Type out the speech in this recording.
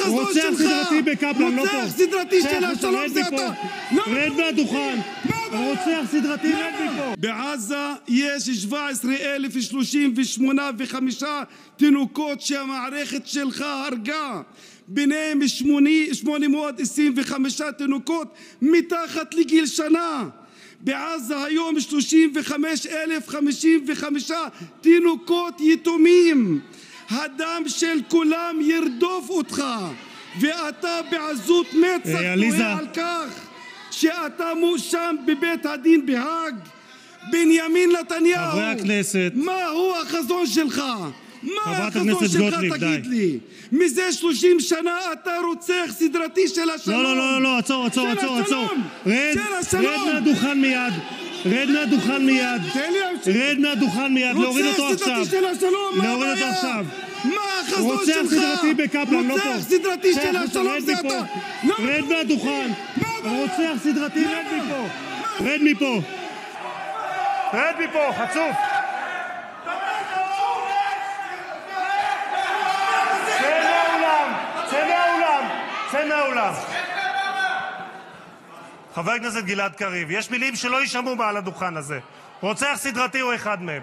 החזון שלך? רוצח סדרתי בקפלן, לא פה. רוצח סדרתי של השלום זה אתה. רד מהדוכן. רוצח סדרתי, רד מפה. בעזה יש 17,038 תינוקות שהמערכת שלך הרגה. ביניהם 825 תינוקות מתחת לגיל שנה. בעזה היום 35,055 תינוקות יתומים. הדם של כולם ירדוף אותך, ואתה בעזות מצח תוהה על כך שאתה מואשם בבית הדין בהאג. בנימין נתניהו, חברי הכנסת, מהו החזון שלך? מה החזון שלך, תגיד לי? די. מזה 30 שנה אתה רוצח סדרתי של השלום. לא, עצור. רד מהדוכן מיד. רד מהדוכן מיד. להוריד אותו עכשיו. מה החזון שלך? רוצח סדרתי בקפלן, לא פה. רוצח סדרתי של השלום זה אתה. רד מהדוכן. רוצח סדרתי, רד מפה. חצוף. צא מהאולם. חבר הכנסת גלעד קריב, יש מילים שלא יישמעו מעל הדוכן הזה. רוצח סדרתי הוא אחד מהם.